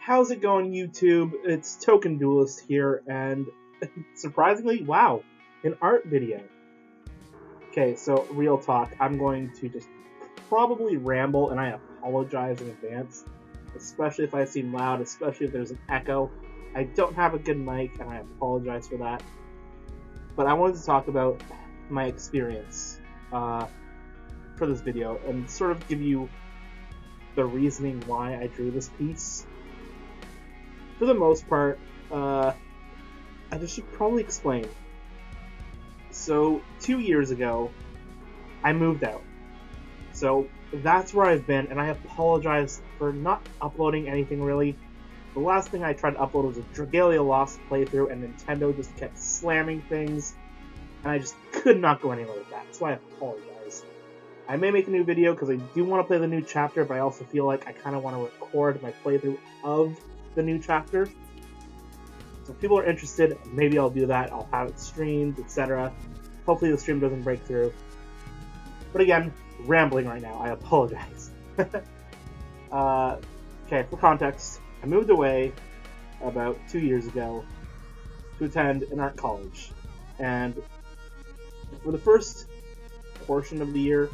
How's it going, YouTube? It's Token Duelist here, and surprisingly, wow, an art video. Okay, so real talk, I'm going to just probably ramble, and I apologize in advance, especially if I seem loud, especially if there's an echo. I don't have a good mic, and I apologize for that. But I wanted to talk about my experience for this video, and sort of give you the reasoning why I drew this piece. For the most part, I just should probably explain. So, 2 years ago, I moved out. So, that's where I've been, and I apologize for not uploading anything really. The last thing I tried to upload was a Dragalia Lost playthrough, and Nintendo just kept slamming things, and I just could not go anywhere with that, so I apologize. I may make a new video, because I do want to play the new chapter, but I also feel like I kind of want to record my playthrough of the new chapter. So if people are interested, maybe I'll do that. I'll have it streamed, etc. Hopefully the stream doesn't break through. But again, rambling right now. I apologize. Okay, for context, I moved away about 2 years ago to attend an art college. And for the first portion of the year,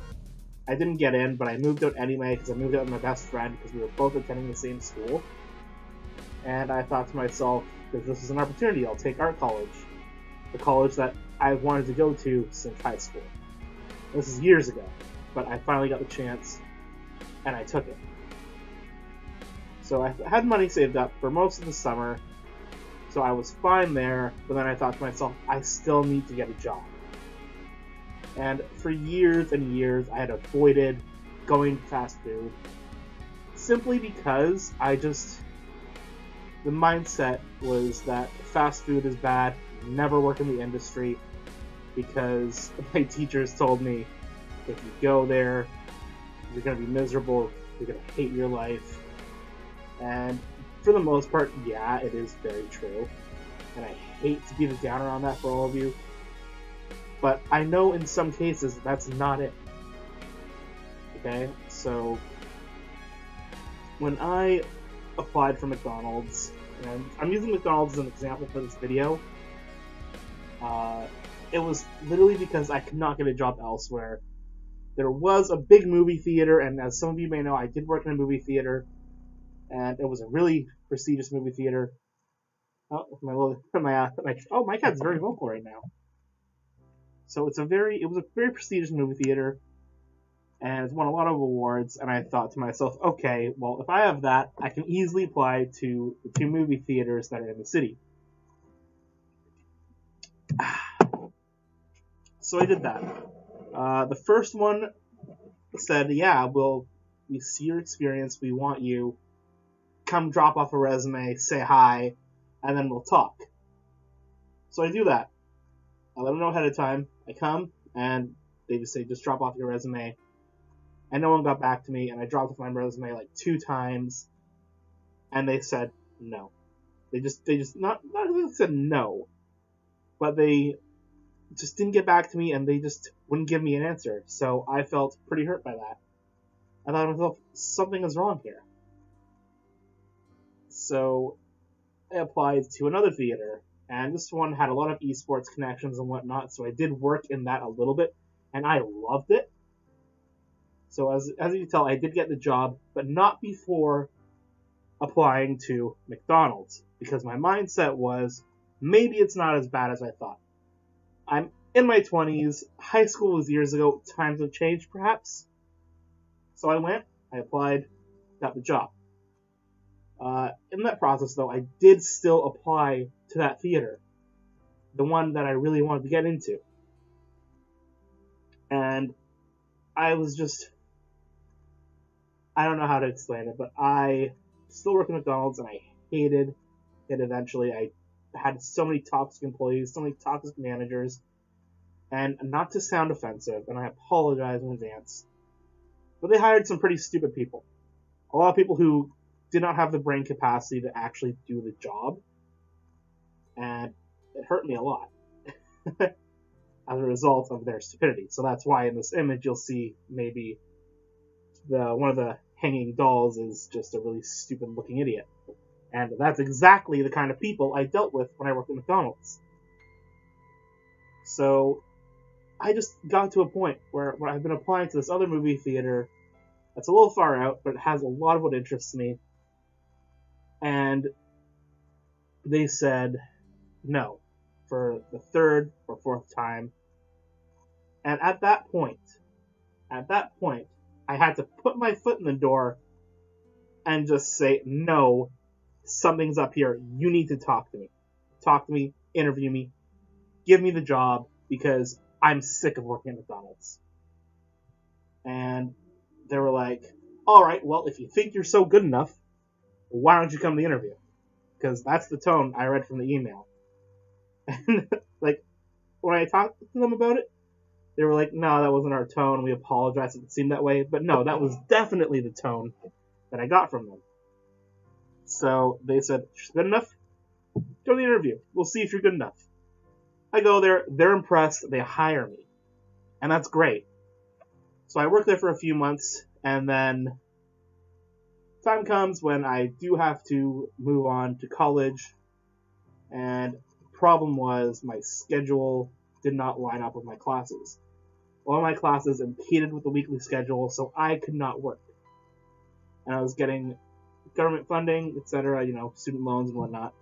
I didn't get in, but I moved out anyway because I moved out with my best friend because we were both attending the same school. And I thought to myself, if this is an opportunity, I'll take art college. The college that I've wanted to go to since high school. This is years ago, but I finally got the chance, and I took it. So I had money saved up for most of the summer, so I was fine there, but then I thought to myself, I still need to get a job. And for years and years, I had avoided going to fast food, simply because the mindset was that fast food is bad, never work in the industry, because my teachers told me if you go there, you're going to be miserable, you're going to hate your life. And for the most part, yeah, it is very true. And I hate to be the downer on that for all of you. But I know in some cases that's not it. Okay? So, when I applied for McDonald's, and I'm using McDonald's as an example for this video, it was literally because I could not get a job elsewhere. There was a big movie theater, and as some of you may know, I did work in a movie theater, and it was a really prestigious movie theater. Oh, my cat's very vocal right now. So it was a very prestigious movie theater, and it's won a lot of awards, and I thought to myself, okay, well, if I have that, I can easily apply to the 2 movie theaters that are in the city. So I did that. The first one said, yeah, we see your experience, we want you, come drop off a resume, say hi, and then we'll talk. So I do that. I let them know ahead of time. I come, and they just say, just drop off your resume. And no one got back to me, and I dropped off my resume like 2 times, and they said no. They just not said no, but they just didn't get back to me, and they just wouldn't give me an answer. So I felt pretty hurt by that. I thought to myself, something is wrong here. So I applied to another theater, and this one had a lot of esports connections and whatnot, so I did work in that a little bit, and I loved it. So as you can tell, I did get the job, but not before applying to McDonald's, because my mindset was, maybe it's not as bad as I thought. I'm in my 20s, high school was years ago, times have changed perhaps. So I went, I applied, got the job. In that process though, I did still apply to that theater, the one that I really wanted to get into. And I was just, I don't know how to explain it, but I still work at McDonald's, and I hated it eventually. I had so many toxic employees, so many toxic managers, and not to sound offensive, and I apologize in advance, but they hired some pretty stupid people. A lot of people who did not have the brain capacity to actually do the job, and it hurt me a lot as a result of their stupidity. So that's why in this image you'll see maybe one of the hanging dolls is just a really stupid looking idiot. And that's exactly the kind of people I dealt with when I worked at McDonald's. So I just got to a point where I've been applying to this other movie theater that's a little far out, but it has a lot of what interests me. And they said no for the third or fourth time. And at that point, I had to put my foot in the door and just say, no, something's up here. You need to talk to me. Talk to me, interview me, give me the job, because I'm sick of working at McDonald's. And they were like, all right, well, if you think you're so good enough, why don't you come to the interview? Because that's the tone I read from the email. And, like, when I talked to them about it, they were like, no, that wasn't our tone. We apologize if it seemed that way. But no, that was definitely the tone that I got from them. So they said, she's good enough? Go to the interview. We'll see if you're good enough. I go there. They're impressed. They hire me. And that's great. So I work there for a few months, and then time comes when I do have to move on to college. And the problem was my schedule did not line up with my classes. All my classes impeded with the weekly schedule, so I could not work. And I was getting government funding, etc., student loans and whatnot.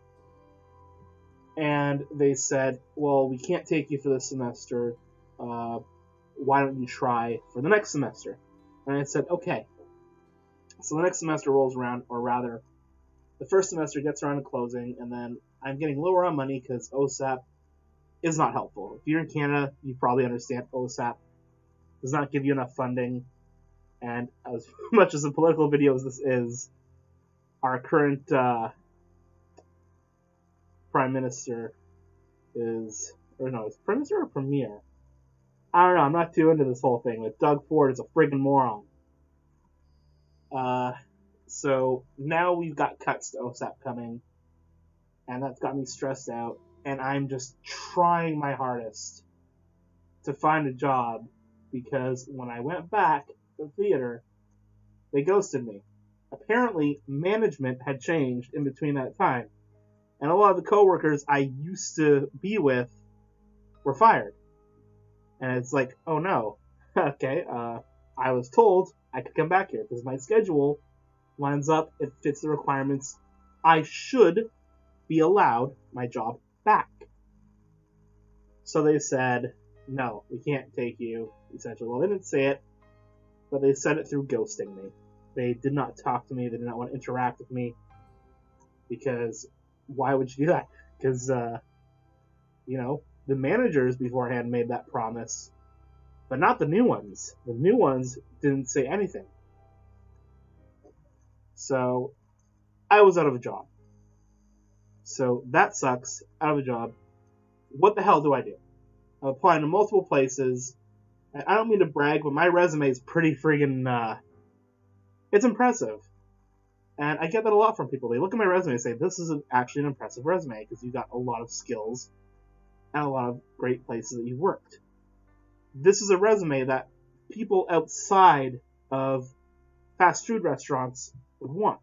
And they said, well, we can't take you for this semester. Why don't you try for the next semester? And I said, okay. So the next semester rolls around, or rather, the first semester gets around to closing, and then I'm getting lower on money because OSAP is not helpful. If you're in Canada, you probably understand OSAP does not give you enough funding. And as much as a political video as this is, our current Prime Minister is Prime Minister or Premier? I don't know, I'm not too into this whole thing, but Doug Ford is a friggin' moron. So now we've got cuts to OSAP coming, and that's got me stressed out, and I'm just trying my hardest to find a job, because when I went back to the theater, they ghosted me. Apparently, management had changed in between that time, and a lot of the coworkers I used to be with were fired. And it's like, oh no, okay, I was told I could come back here because my schedule lines up, it fits the requirements. I should be allowed my job back. So they said, no, we can't take you, essentially. Well, they didn't say it, but they said it through ghosting me. They did not talk to me, they did not want to interact with me, because why would you do that? Because, the managers beforehand made that promise, but not the new ones. The new ones didn't say anything. So I was out of a job. So that sucks. Out of a job. What the hell do I do? I'm applying to multiple places. I don't mean to brag, but my resume is pretty friggin', it's impressive. And I get that a lot from people. They look at my resume and say, this is actually an impressive resume, because you've got a lot of skills and a lot of great places that you've worked. This is a resume that people outside of fast food restaurants would want.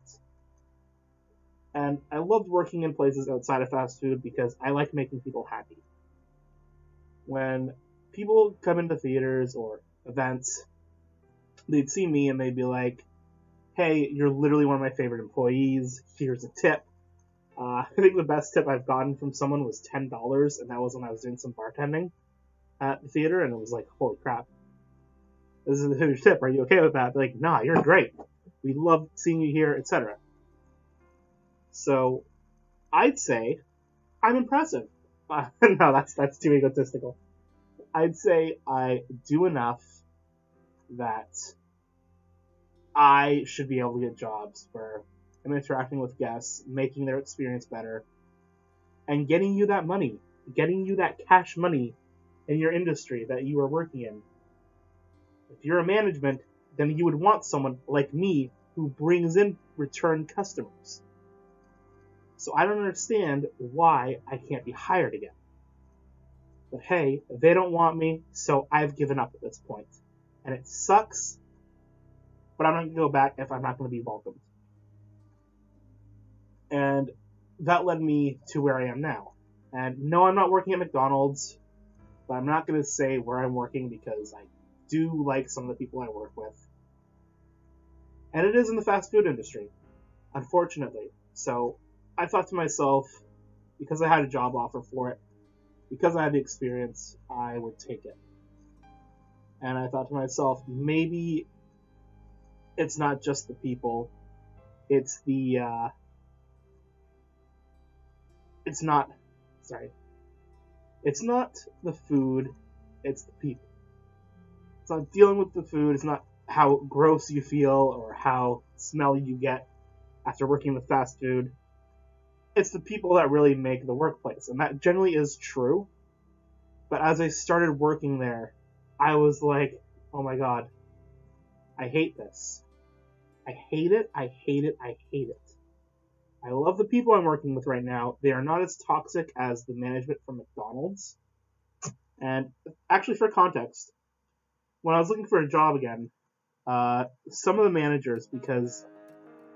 And I loved working in places outside of fast food because I like making people happy. When people come into theaters or events, they'd see me and they'd be like, hey, you're literally one of my favorite employees, here's a tip. I think the best tip I've gotten from someone was $10, and that was when I was doing some bartending at the theater, and it was like, holy crap, this is a huge tip, are you okay with that? They're like, nah, you're great, we love seeing you here, etc. So I'd say I'm impressive. No, that's too egotistical. I'd say I do enough that I should be able to get jobs where I'm interacting with guests, making their experience better, and getting you that money, getting you that cash money in your industry that you are working in. If you're a management, then you would want someone like me who brings in return customers. So I don't understand why I can't be hired again. But hey, they don't want me, so I've given up at this point. And it sucks, but I'm not going to go back if I'm not going to be welcomed. And that led me to where I am now. And no, I'm not working at McDonald's, but I'm not going to say where I'm working because I do like some of the people I work with. And it is in the fast food industry, unfortunately. So I thought to myself, because I had a job offer for it, because I had the experience, I would take it. And I thought to myself, maybe it's not just the people, it's not the food, it's the people. It's not dealing with the food, it's not how gross you feel or how smelly you get after working with fast food. It's the people that really make the workplace, and that generally is true. But as I started working there, I was like, oh my god, I hate this. I hate it, I hate it, I hate it. I love the people I'm working with right now. They are not as toxic as the management from McDonald's. And actually, for context, when I was looking for a job again, some of the managers, because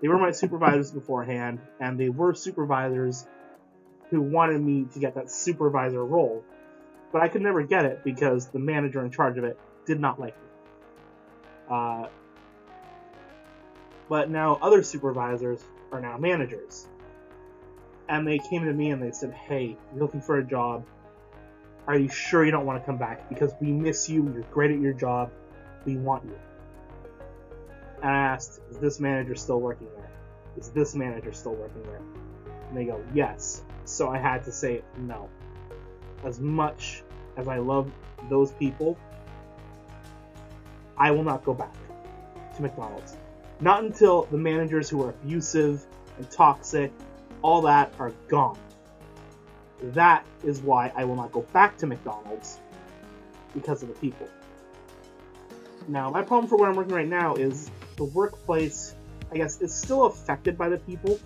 they were my supervisors beforehand, and they were supervisors who wanted me to get that supervisor role, but I could never get it because the manager in charge of it did not like me. But now other supervisors are now managers. And they came to me and they said, hey, you're looking for a job. Are you sure you don't want to come back? Because we miss you, you're great at your job, we want you. And I asked, is this manager still working there? Is this manager still working there? And they go, yes. So I had to say no. As much as I love those people, I will not go back to McDonald's. Not until the managers who are abusive and toxic, all that, are gone. That is why I will not go back to McDonald's, because of the people. Now, my problem for where I'm working right now is the workplace, I guess, is still affected by the people,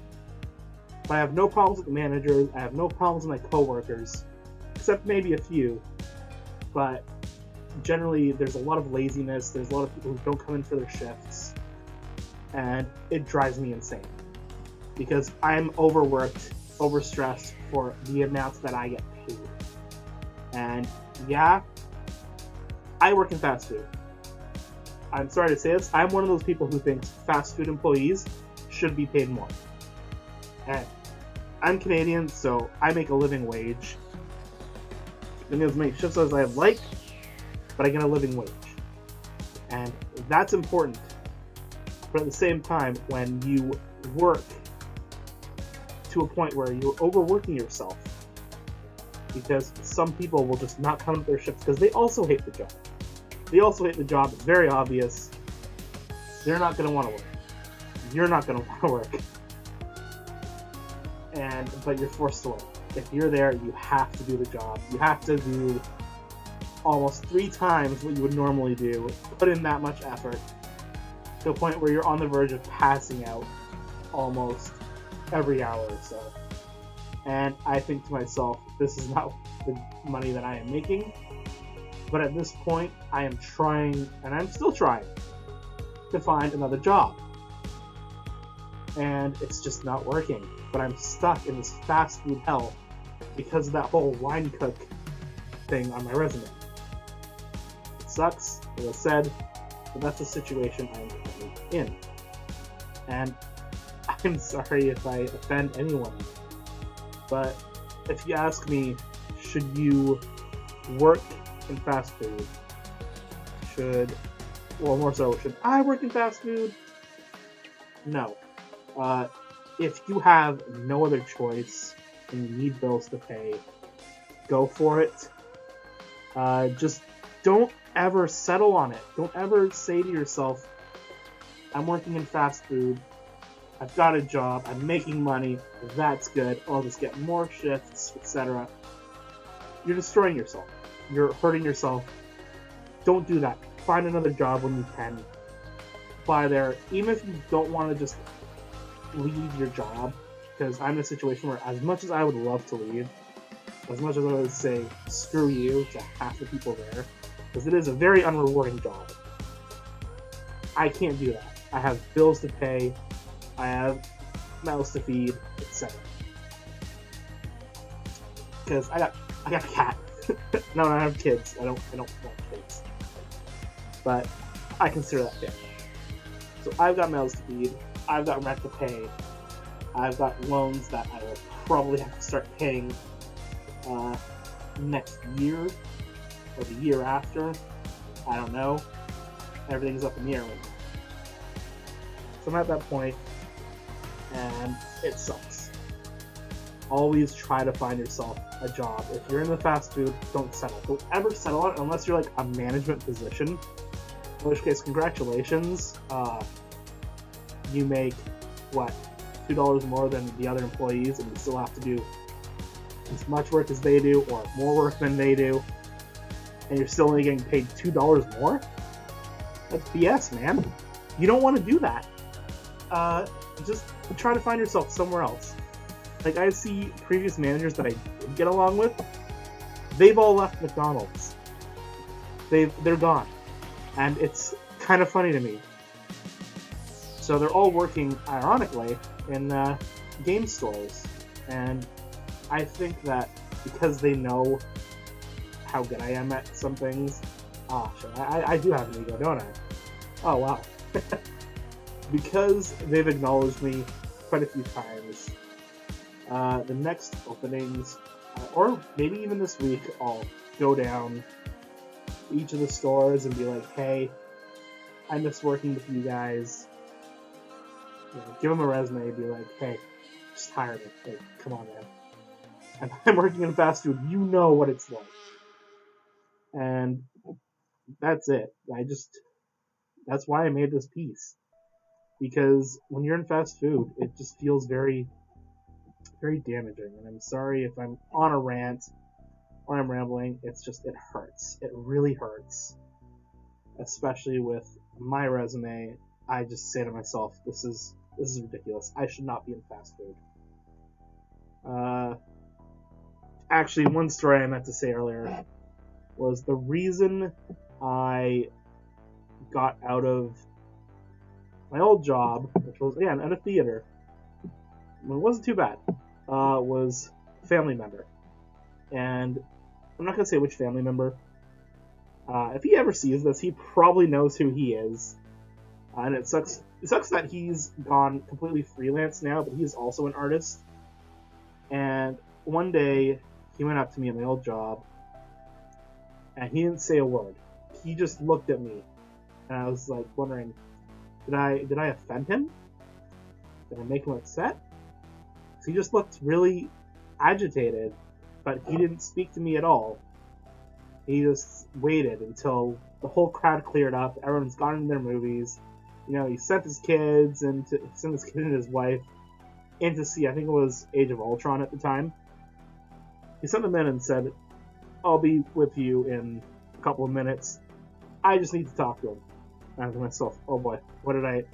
but I have no problems with the managers, I have no problems with my coworkers, except maybe a few, but generally there's a lot of laziness, there's a lot of people who don't come in for their shifts, and it drives me insane. Because I'm overworked, overstressed for the amounts that I get paid. And yeah, I work in fast food. I'm sorry to say this, I'm one of those people who thinks fast food employees should be paid more. And I'm Canadian, so I make a living wage. I get as many shifts as I like, but I get a living wage. And that's important. But at the same time, when you work to a point where you're overworking yourself, because some people will just not come to their shifts because they also hate the job. They also hate the job. It's very obvious. They're not going to want to work. You're not going to want to work. But you're forced to work. If you're there, you have to do the job. You have to do almost 3 times what you would normally do. Put in that much effort to a point where you're on the verge of passing out almost every hour or so. And I think to myself, this is not the money that I am making. But at this point, I am trying, and I'm still trying, to find another job. And it's just not working. But I'm stuck in this fast food hell because of that whole line cook thing on my resume. It sucks, as I said, but that's the situation I'm currently in. And I'm sorry if I offend anyone, but if you ask me, should you work in fast food? Should I work in fast food? No. If you have no other choice and you need bills to pay, go for it. Just don't ever settle on it. Don't ever say to yourself, I'm working in fast food, I've got a job, I'm making money, that's good, I'll just get more shifts, etc. You're destroying yourself. You're hurting yourself. Don't do that. Find another job when you can. Apply there, even if you don't want to just leave your job, because I'm in a situation where as much as I would love to leave, as much as I would say screw you to half the people there, because it is a very unrewarding job, I can't do that. I have bills to pay, I have mouths to feed, etc. Because I got a cat. No, I have kids. I don't want kids. But I consider that family. So I've got mouths to feed. I've got rent to pay. I've got loans that I will probably have to start paying next year or the year after. I don't know. Everything's up in the air right now. So I'm at that point, and it sucks. Always try to find yourself a job. If you're in the fast food, don't settle. Don't ever settle on it unless you're like a management position. In which case, congratulations. You make, what, $2 more than the other employees, and you still have to do as much work as they do, or more work than they do, and you're still only getting paid $2 more? That's BS, man. You don't want to do that. Just try to find yourself somewhere else. Like, I see previous managers that I did get along with, they've all left McDonald's. They're gone. And it's kind of funny to me. So they're all working, ironically, in game stores. And I think that because they know how good I am at some things... sure, I do have an ego, don't I? Oh, wow. Because they've acknowledged me quite a few times, the next openings, or maybe even this week, I'll go down each of the stores and be like, hey, I miss working with you guys. You know, give them a resume and be like, hey, just hire me. Hey, come on, man. And I'm working in fast food. You know what it's like. And that's it. That's why I made this piece. Because when you're in fast food, it just feels very, very damaging. And I'm sorry if I'm on a rant or I'm rambling. It hurts. It really hurts. Especially with my resume. I just say to myself, this is ridiculous. I should not be in fast food. Actually, one story I meant to say earlier was the reason I got out of my old job, which was, again, at a theater. It wasn't too bad. Was a family member. And I'm not going to say which family member. If he ever sees this, he probably knows who he is. And it sucks that he's gone completely freelance now, but he's also an artist. And one day, he went up to me at my old job, and he didn't say a word. He just looked at me, and I was like wondering, did I offend him? Did I make him upset? So he just looked really agitated, but he didn't speak to me at all. He just waited until the whole crowd cleared up. Everyone's gone into their movies. You know, he sent his kid and his wife in to see, I think it was Age of Ultron at the time. He sent them in and said, I'll be with you in a couple of minutes. I just need to talk to him. And I was to myself, oh boy, what did I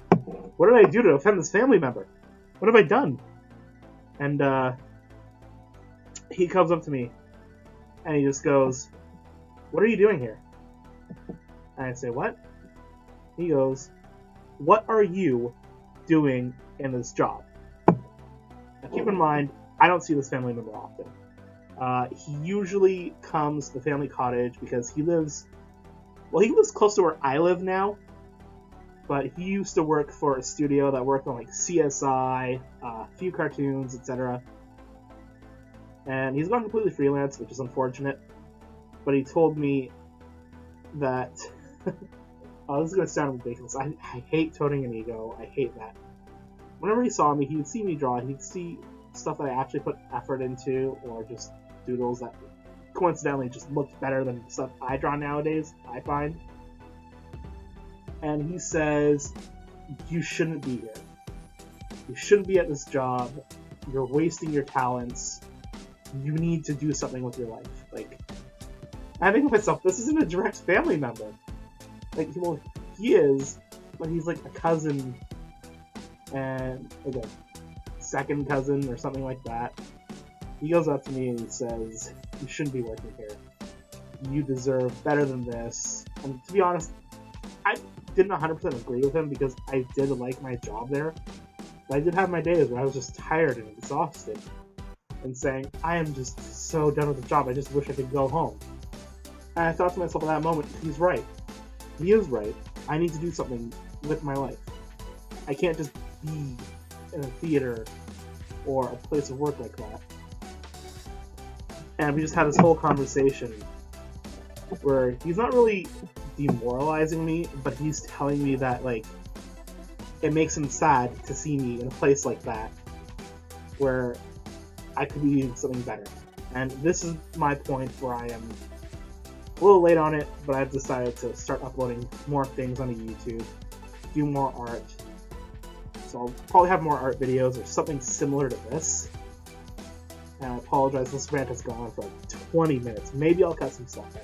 do to offend this family member? What have I done? And he comes up to me and he just goes, what are you doing here? And I say, what? He goes, what are you doing in this job? Now keep in mind, I don't see this family member often. He usually comes to the family cottage because he lives close to where I live now, but he used to work for a studio that worked on like CSI, a few cartoons, etc. And he's gone completely freelance, which is unfortunate, but he told me that, oh, this is going to sound ridiculous, I hate toting an ego, I hate that. Whenever he saw me, he would see me draw, he'd see stuff that I actually put effort into, or just doodles that coincidentally just looked better than stuff I draw nowadays, I find. And he says, you shouldn't be here. You shouldn't be at this job. You're wasting your talents. You need to do something with your life. Like, I think to myself, this isn't a direct family member. Like, well, he is, but he's like a cousin and like a second cousin or something like that. He goes up to me and he says, you shouldn't be working here. You deserve better than this. And to be honest, I didn't 100% agree with him because I did like my job there. But I did have my days where I was just tired and exhausted and saying, I am just so done with the job, I just wish I could go home. And I thought to myself at that moment, he's right. He is right. I need to do something with my life. I can't just be in a theater or a place of work like that. And we just had this whole conversation where he's not really demoralizing me, but he's telling me that, like, it makes him sad to see me in a place like that where I could be doing something better. And this is my point where I am a little late on it, but I've decided to start uploading more things onto YouTube, do more art. So I'll probably have more art videos or something similar to this. And I apologize, this rant has gone on for like 20 minutes. Maybe I'll cut some stuff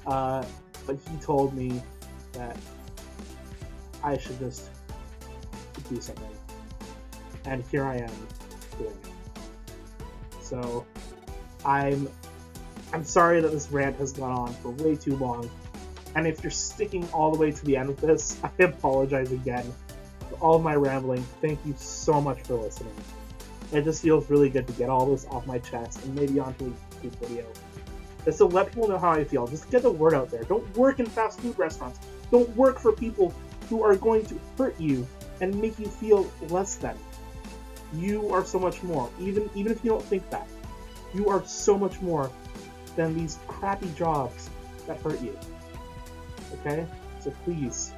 out. But he told me that I should just do something. And here I am doing it. So I'm sorry that this rant has gone on for way too long. And if you're sticking all the way to the end of this, I apologize again for all of my rambling. Thank you so much for listening. It just feels really good to get all this off my chest and maybe onto a YouTube video. Just to let people know how I feel. Just get the word out there. Don't work in fast food restaurants. Don't work for people who are going to hurt you and make you feel less than. You are so much more. Even if you don't think that. You are so much more than these crappy jobs that hurt you. Okay? So please,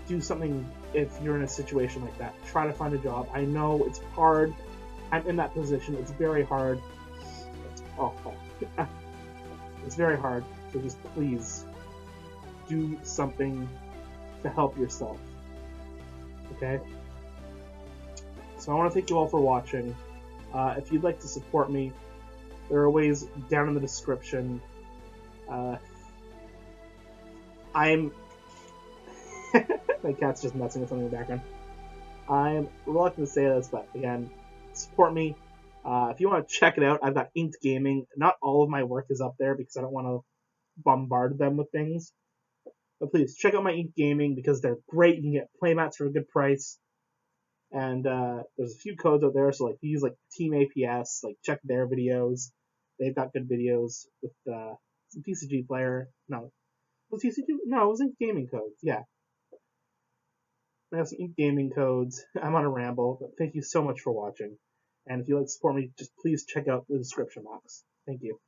do something if you're in a situation like that. Try to find a job. I know it's hard. I'm in that position. It's very hard. It's very hard. So just please do something to help yourself. Okay? So I want to thank you all for watching. If you'd like to support me, there are ways down in the description. I'm my cat's just messing with something in the background. I'm reluctant to say this, but again, support me. If you want to check it out, I've got Inked Gaming. Not all of my work is up there because I don't want to bombard them with things. But please, check out my Inked Gaming because they're great. You can get playmats for a good price. And there's a few codes out there, so like use like Team APS, like check their videos. They've got good videos with some TCG player. No, was TCG? No, it was Inked Gaming codes. Yeah. I have some Inked Gaming codes. I'm on a ramble, but thank you so much for watching. And if you'd like to support me, just please check out the description box. Thank you.